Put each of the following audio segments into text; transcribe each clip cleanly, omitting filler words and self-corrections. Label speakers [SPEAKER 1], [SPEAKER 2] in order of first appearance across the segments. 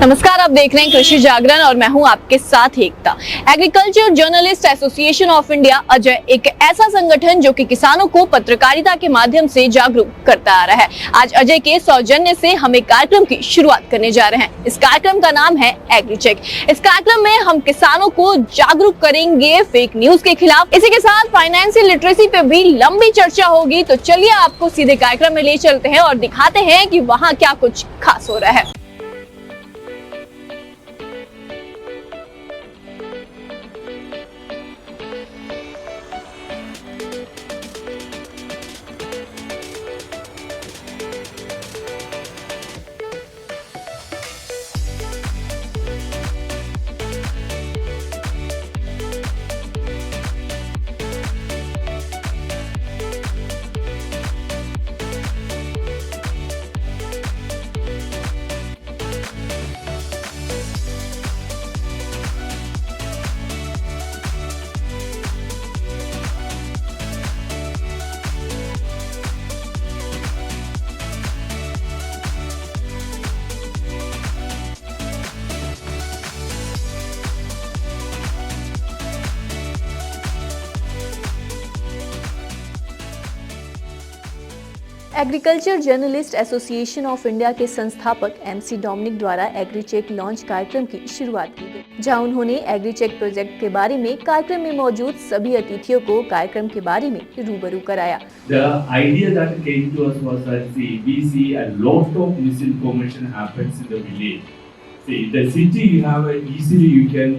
[SPEAKER 1] नमस्कार, आप देख रहे हैं कृषि जागरण और मैं हूं आपके साथ Ekta. Agriculture journalist association of India Ajay एक ऐसा संगठन जो कि किसानों को पत्रकारिता के माध्यम से जागरूक करता आ रहा है। आज अजय के सौजन्य से हम एक कार्यक्रम की शुरुआत करने जा रहे हैं। इस कार्यक्रम का नाम है एग्रीचेक। इस कार्यक्रम में हम किसानों को जागरूक करेंगे फेक न्यूज के खिलाफ। इसी के साथ फाइनेंशियल लिटरेसी पे भी लंबी चर्चा होगी। तो चलिए आपको सीधे कार्यक्रम में ले चलते हैं और दिखाते हैं कि वहाँ क्या कुछ खास हो रहा है। Agriculture journalist association of India के संस्थापक एमसी डोमिनिक द्वारा एग्रीचेक लॉन्च कार्यक्रम की शुरुआत की गई, जहां उन्होंने एग्रीचेक प्रोजेक्ट के बारे में कार्यक्रम में मौजूद सभी अतिथियों को कार्यक्रम के बारे में रूबरू कराया।
[SPEAKER 2] The idea that came to us was that we see a lot of misinformation happens in the village. See, the city you have easily you can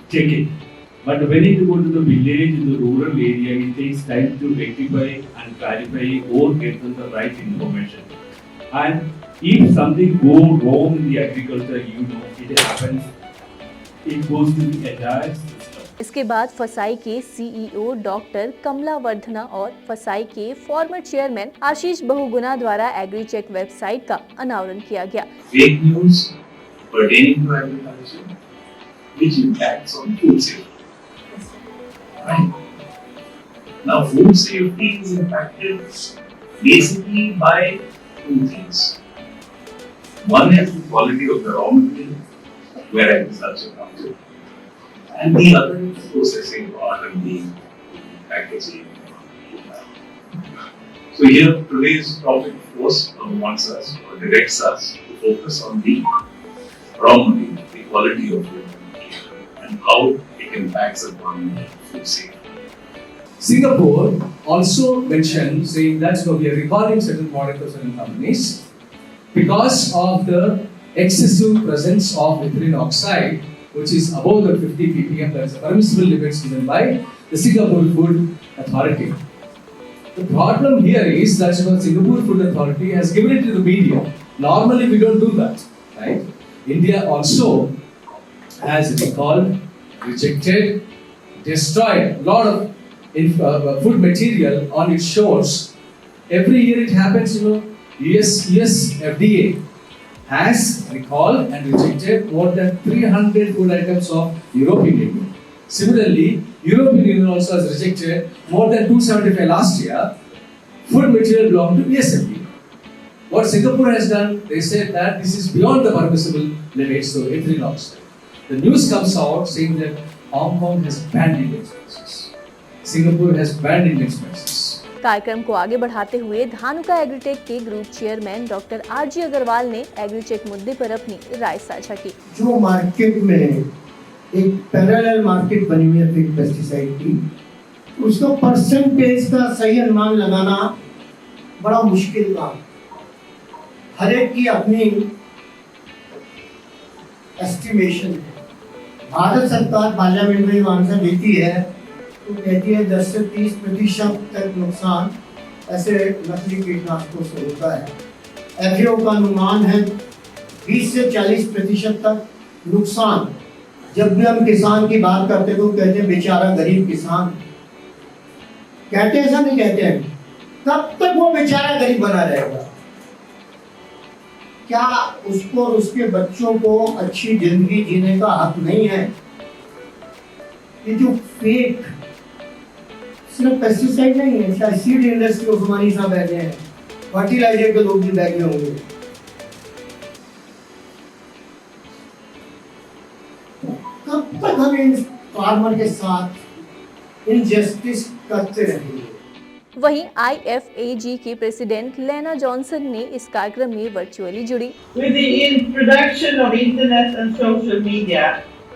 [SPEAKER 2] check it. But when you go to the village, in the rural area, it takes time to rectify and clarify or get the right information. And if something goes wrong in the agriculture, it happens, it goes to the entire system.
[SPEAKER 1] इसके बाद फसाई के CEO doctor कमला वर्धना और फसाई के former chairman आशीष बहुगुणा द्वारा एग्रीचेक website का अनावरण किया गया।
[SPEAKER 3] Fake news pertaining to agriculture, which impacts on food safety. Right? Now, food safety is impacted basically by two things. One is the quality of the raw material, where agriculture comes in, and the other is the processing part and the packaging. So here, today's topic, of course, wants us or directs us to focus on the raw material, the quality of it, and how it impacts upon food safety.
[SPEAKER 4] Singapore also mentioned saying that we are recalling certain products of certain companies because of the excessive presence of ethylene oxide, which is above the 50 ppm. That is the permissible limits given by the Singapore Food Authority. The problem here is that the Singapore Food Authority has given it to the media. Normally we don't do that, right? India also has recalled, rejected, destroyed a lot of food material on its shores. Every year it happens, US FDA has recalled and rejected more than 300 food items of European Union. Similarly, European Union also has rejected more than 275 last year food material belonging to USFDA. What Singapore has done, they said that this is beyond the permissible limits, so ethylene oxide. The news comes out saying that Hong Kong has banned Indian spices. Singapore has banned Indian spices.
[SPEAKER 1] कार्यक्रम को आगे बढ़ाते हुए धानुका एग्रीटेक के group chairman doctor RG Agrawal ने एग्रीचेक मुद्दे पर अपनी राय साझा की।
[SPEAKER 5] जो मार्केट में एक पैरेलल मार्केट बनी हुई है फेक पेस्टिसाइड की, उसको परसेंटेज का सही अनुमान लगाना बड़ा मुश्किल काम। हर एक की अपनी एस्टिमेशन है। भारत सरकार पार्लियामेंट में आंसर देती है तो कहती है 10 से 30% तक नुकसान ऐसे नकली कीटनाशकों से होता है। एफएओ का अनुमान है 20 से 40% तक नुकसान। जब भी हम किसान की बात करते तो कहते हैं बेचारा गरीब किसान, कहते हैं ऐसा नहीं कहते हैं, तब तक वो बेचारा गरीब बना रहेगा। क्या उसको और उसके बच्चों को अच्छी जिंदगी जीने का हक नहीं है? ये जो फेक सिर्फ पेस्टिसाइड नहीं है, शायद सीड इंडस्ट्री उस्मानी साहब बैठे हैं, फर्टिलाइजर के लोग भी बैठे होंगे। कब तक हम इन फार्मर के साथ इनजस्टिस करते रहेंगे?
[SPEAKER 1] वहीं IFAG की प्रेसिडेंट लेना जॉनसन ने इस कार्यक्रम में वर्चुअली जुड़ी।
[SPEAKER 6] With the introduction of internet and social media,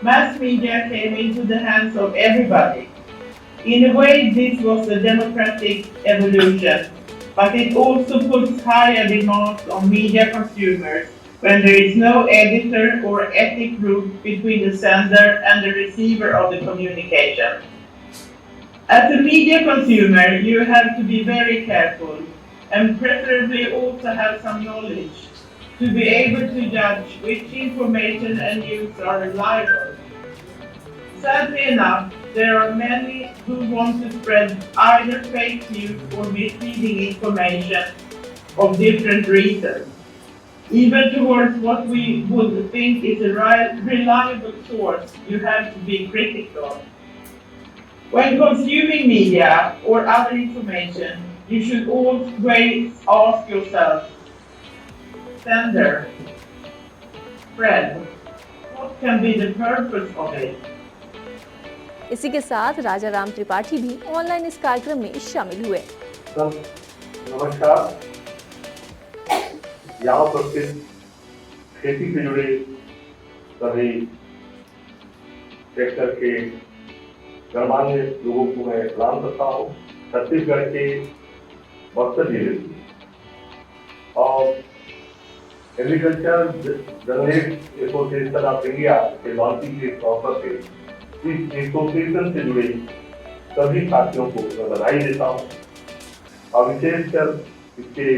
[SPEAKER 6] mass media came into the hands of everybody. In a way, this was a democratic evolution, but it also puts higher demands on media consumers when there is no editor or ethic group between the sender and the receiver of the communication. As a media consumer, you have to be very careful and preferably also have some knowledge to be able to judge which information and news are reliable. Sadly enough, there are many who want to spread either fake news or misleading information of different reasons. Even towards what we would think is a reliable source, you have to be critical. When consuming media or other information, you should always ask yourself, sender, spread, what can be the purpose of it?
[SPEAKER 1] इसी के साथ राजा राम त्रिपाठी भी online इस कार्यक्रम में शामिल हुए।
[SPEAKER 7] सब नमस्कार। यहाँ पर खेती से जुड़े सभी सेक्टर के गणमान्य लोगों को मैं सलाम करता हूँ। छत्तीसगढ़ के बस्तर जिले की और agriculture journalist association of India के लॉन्चिंग के अवसर से इस एसोसिएशन से जुड़े सभी साथियों को मैं बधाई देता हूँ और विशेषकर इसके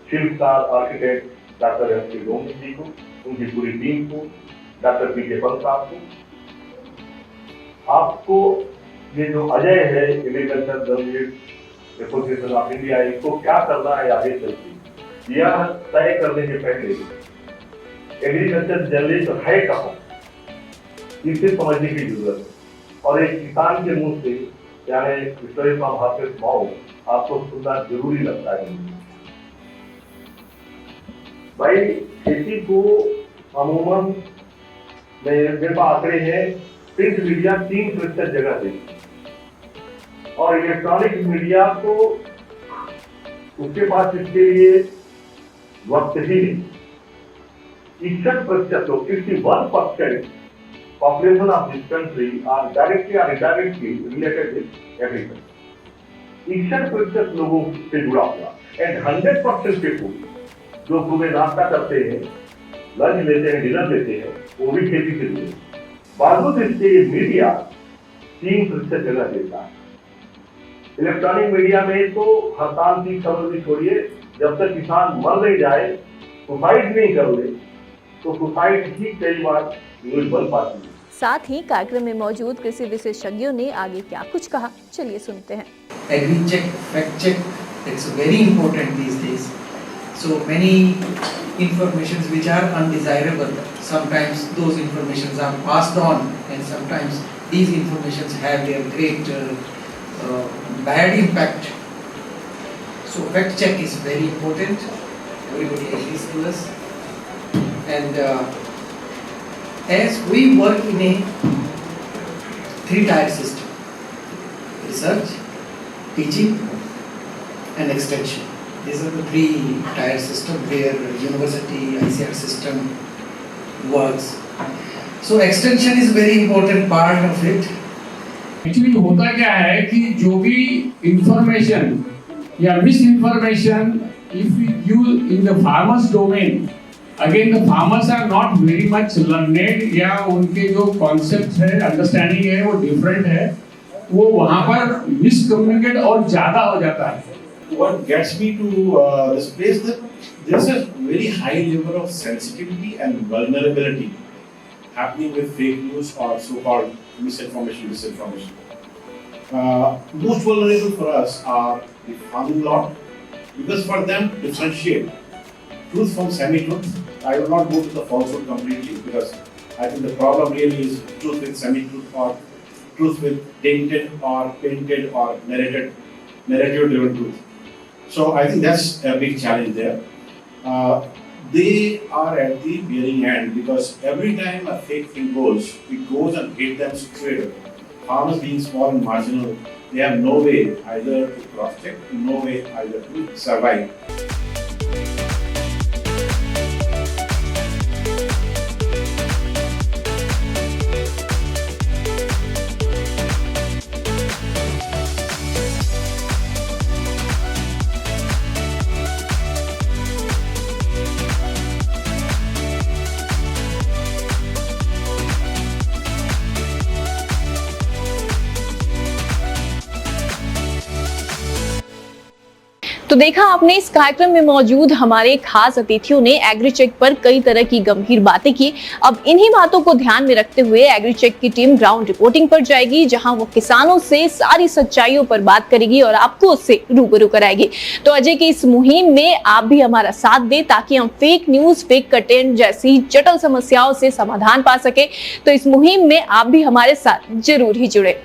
[SPEAKER 7] शिल्पकार आर्किटेक्ट डॉक्टर एम.के. डोंगरी जी को, उनकी पूरी टीम को, डॉक्टर पी.के. पंत साहब को, आपको ये जो अजय है agriculture journalist association of India, इसको क्या करना है आगे चलकर, यह तय करने के पहले एग्रीकल्चर जर्नलिस्ट है कहाँ, इसे समझने की जरूरत है। और एक किसान के मुंह से यानी स्टोरी फ्रॉम हार्वेस्ट माउथ आपको सुनना जरूरी लगता है। भाई खेती को अमूमन मेरे पास आंकड़े हैं, प्रिंट मीडिया 3% जगह देती और इलेक्ट्रॉनिक मीडिया को उसके पास इसके लिए वक्त ही नहीं। 61% लोग 61% population of this country are directly or indirectly related with agriculture. 61% लोगों से जुड़ा हुआ एंड 100% people जो सुबह नाश्ता करते हैं, लंच लेते हैं, डिनर लेते हैं, वो भी खेती से जुड़े। बावजूद इसके मीडिया 3% जगह देता है। इलेक्ट्रॉनिक मीडिया में तो हड़ताल की खबर भी छोड़िए, जब तक किसान मर नहीं जाए, सुसाइड नहीं कर ले, तो सुसाइड ही कई बार न्यूज बन पाती है।
[SPEAKER 1] साथ ही कार्यक्रम में मौजूद कृषि विशेषज्ञों ने आगे क्या कुछ कहा, चलिए सुनते हैं।
[SPEAKER 8] Agri check, fact check, it's very important these days. So many informations which are undesirable, sometimes those informations are passed on and sometimes these informations have their great bad impact. So fact check is very important, everybody agrees to this. And as we work in a 3-tier system, research, teaching and extension. These are the 3-tier system where university, ICR system works. So extension is very important part of it.
[SPEAKER 9] Actually होता क्या है कि जो भी information या misinformation if you in the farmers domain, again the farmers are not very much learned या उनके जो कॉन्सेप्ट है, अंडरस्टैंडिंग है वो डिफरेंट है, वो वहाँ पर मिसकम्युनिकेट और ज्यादा हो जाता है।
[SPEAKER 10] What gets me to this place that there's a very high level of sensitivity and vulnerability happening with fake news or so-called misinformation, disinformation. Most vulnerable for us are the farming lot, because for them to differentiate truth from semi-truth. I will not go to the falsehood completely, because I think the problem really is truth with semi-truth or truth with tainted or painted or narrative-driven truth. So I think that's a big challenge there. they are at the bearing end, because every time a fake thing goes, it goes and hit them straight away. Farmers being small and marginal, they have no way either to cross-check, no way either to survive.
[SPEAKER 1] तो देखा आपने, इस कार्यक्रम में मौजूद हमारे खास अतिथियों ने एग्रीचेक पर कई तरह की गंभीर बातें की। अब इन्हीं बातों को ध्यान में रखते हुए एग्रीचेक की टीम ग्राउंड रिपोर्टिंग पर जाएगी, जहां वो किसानों से सारी सच्चाइयों पर बात करेगी और आपको उससे रूबरू कराएगी। तो अजय की इस मुहिम में आप भी हमारा साथ दें, ताकि हम फेक न्यूज, फेक कंटेंट जैसी जटिल समस्याओं से समाधान पा सके। तो इस मुहिम में आप भी हमारे साथ जरूर ही जुड़े।